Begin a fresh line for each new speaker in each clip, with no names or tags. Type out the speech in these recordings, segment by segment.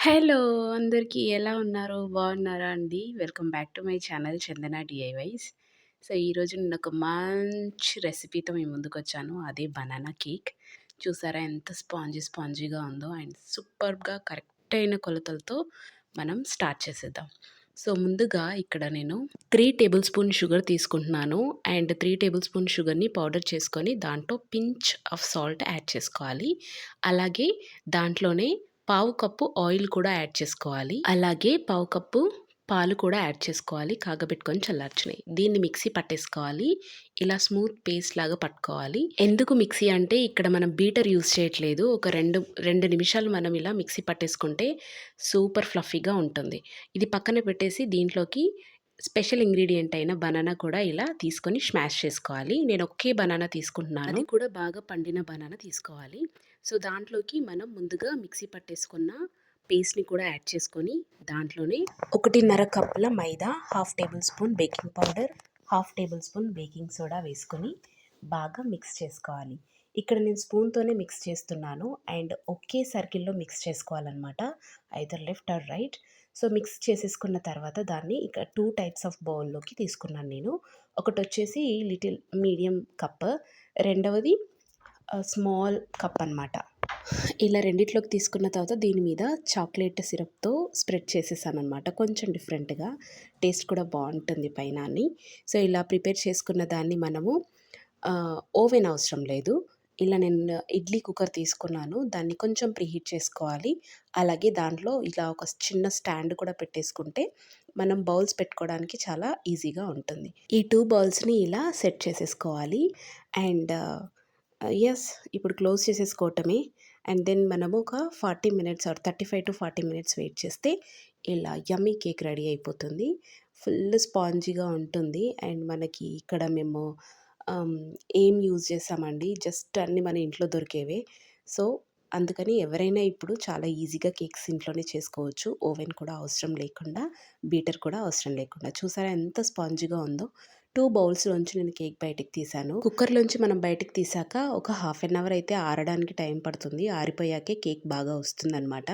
Hello! అందరికీ ఎలా ఉన్నారు? బాగున్నారా అండి? Welcome back to my channel Chandana DIYs. So, ఈరోజు నేనొక మంచి రెసిపీతో మీ ముందుకొచ్చాను. అదే బనానా కేక్. చూసారా ఎంత స్పాంజీగా ఉందో అండ్ సూపర్బ్‌గా కరెక్ట్ అయిన కొలతలతో మనం స్టార్ట్ చేసేద్దాం. సో, ముందుగా ఇక్కడ నేను 3 టేబుల్ స్పూన్ షుగర్ తీసుకుంటున్నాను. అండ్ 3 టేబుల్ స్పూన్ షుగర్‌ని పౌడర్ చేసుకొని దాంట్లో పించ్ ఆఫ్ సాల్ట్ యాడ్ చేసుకోవాలి. అలాగే దాంట్లోనే పావు కప్పు ఆయిల్ కూడా యాడ్ చేసుకోవాలి. అలాగే పావు కప్పు పాలు కూడా యాడ్ చేసుకోవాలి. కాగబెట్టుకొని చల్లార్చినయి. దీన్ని మిక్సీ పట్టేసుకోవాలి. ఇలా స్మూత్ పేస్ట్ లాగా పట్టుకోవాలి. ఎందుకు మిక్సీ అంటే ఇక్కడ మనం బీటర్ యూజ్ చేయట్లేదు. ఒక 2 నిమిషాలు మనం ఇలా మిక్సీ పట్టేసుకుంటే సూపర్ ఫ్లఫీగా ఉంటుంది. ఇది పక్కన పెట్టేసి దీంట్లోకి స్పెషల్ ఇంగ్రీడియంట్ అయిన బనానా కూడా ఇలా తీసుకొని స్మాష్ చేసుకోవాలి. నేను ఒకే బనానా తీసుకుంటున్నాను. అది కూడా బాగా పండిన బనానా తీసుకోవాలి. సో, దాంట్లోకి మనం ముందుగా మిక్సీ పట్టేసుకున్న పేస్ట్‌ని కూడా యాడ్ చేసుకొని దాంట్లోనే 1:30 కప్పుల మైదా, half tablespoon baking powder, half tablespoon baking soda వేసుకొని బాగా మిక్స్ చేసుకోవాలి. ఇక్కడ నేను స్పూన్‌తోనే మిక్స్ చేస్తున్నాను అండ్ ఒకే సర్కిల్‌లో మిక్స్ చేసుకోవాలనమాట. Either left or right. So, mix చేసేసుకున్న తర్వాత దాన్ని ఇక 2 టైప్స్ ఆఫ్ బౌల్‌లోకి తీసుకున్నాను నేను. ఒకటొచ్చేసి లిటిల్ మీడియం కప్, రెండవది స్మాల్ కప్ అనమాట. ఇలా రెండిట్లోకి తీసుకున్న తర్వాత దీని మీద చాక్లెట్ సిరప్‌తో స్ప్రెడ్ చేసేసాననమాట. కొంచెం డిఫరెంట్‌గా టేస్ట్ కూడా బావుంటుంది పైన అని. సో, ఇలా ప్రిపేర్ చేసుకున్న దాన్ని మనము ఓవెన్ అవసరం లేదు. ఇలా నేను ఇడ్లీ కుక్కర్ తీసుకున్నాను. దాన్ని కొంచెం ప్రీహీట్ చేసుకోవాలి. అలాగే దాంట్లో ఇలా ఒక చిన్న స్టాండ్ కూడా పెట్టేసుకుంటే మనం బౌల్స్ పెట్టుకోవడానికి చాలా ఈజీగా ఉంటుంది. ఈ 2 బౌల్స్‌ని ఇలా సెట్ చేసేసుకోవాలి. అండ్ యెస్, ఇప్పుడు క్లోజ్ చేసేసుకోవటమే. అండ్ దెన్ మనము ఒక 40 మినిట్స్ ఆర్ 35-40 మినిట్స్ వెయిట్ చేస్తే ఇలా యమ్మీ కేక్ రెడీ అయిపోతుంది. ఫుల్ స్పాంజీగా ఉంటుంది. అండ్ మనకి ఇక్కడ మేము ఏం యూజ్ చేసామండి, జస్ట్ అన్నీ మన ఇంట్లో దొరికేవే. సో, అందుకని ఎవరైనా ఇప్పుడు చాలా ఈజీగా కేక్స్ ఇంట్లోనే చేసుకోవచ్చు. ఓవెన్ కూడా అవసరం లేకుండా, బీటర్ కూడా అవసరం లేకుండా. చూసారా ఎంత స్పాంజీగా ఉందో? 2 బౌల్స్‌లోంచి నేను కేక్ బయటికి తీశాను. కుక్కర్‌లోంచి మనం బయటికి తీసాక ఒక హాఫ్ ఎన్ అవర్ అయితే ఆరడానికి టైం పడుతుంది. ఆరిపోయాకే కేక్ బాగా వస్తుందనమాట.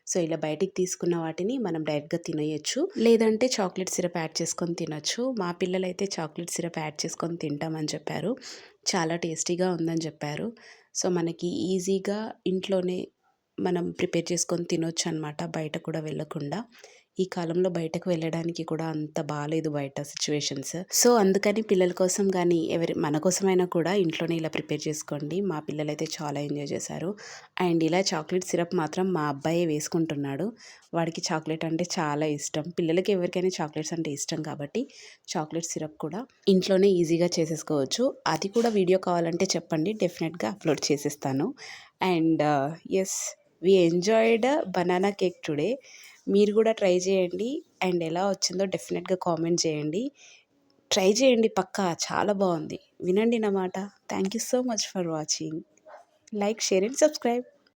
సో, ఇలా బయటికి తీసుకున్న వాటిని మనం డైరెక్ట్‌గా తినేయొచ్చు. లేదంటే చాక్లెట్ సిరప్ యాడ్ చేసుకొని తినొచ్చు. మా పిల్లలైతే చాక్లెట్ సిరప్ యాడ్ చేసుకొని తింటామని చెప్పారు. చాలా టేస్టీగా ఉందని చెప్పారు. సో, మనకి ఈజీగా ఇంట్లోనే మనం ప్రిపేర్ చేసుకొని తినొచ్చనమాట, బయట కూడా వెళ్ళకుండా. ఈ కాలంలో బయటకు వెళ్ళడానికి కూడా అంత బాలేదు బయట సిట్యుయేషన్స్. సో, అందుకని పిల్లల కోసం గానీ, మన కోసమైనా కూడా ఇంట్లోనే ఇలా ప్రిపేర్ చేసుకోండి. మా పిల్లలైతే చాలా ఎంజాయ్ చేశారు. అండ్ ఇలా చాక్లెట్ సిరప్ మాత్రం మా అబ్బాయే వేసుకుంటున్నాడు. వాడికి చాక్లెట్ అంటే చాలా ఇష్టం. పిల్లలకి ఎవరికైనా చాక్లెట్స్ అంటే ఇష్టం కాబట్టి చాక్లెట్ సిరప్ కూడా ఇంట్లోనే ఈజీగా చేసేసుకోవచ్చు. అది కూడా వీడియో కావాలంటే చెప్పండి, డెఫినెట్‌గా అప్లోడ్ చేసేస్తాను. And yes, we enjoyed banana cake today. మీరు కూడా ట్రై చేయండి. అండ్ ఎలా వచ్చిందో డెఫినెట్‌గా కామెంట్ చేయండి. ట్రై చేయండి పక్కా, చాలా బావుంది. వినండి నా మాట. Thank you so much for watching. Like, share and subscribe.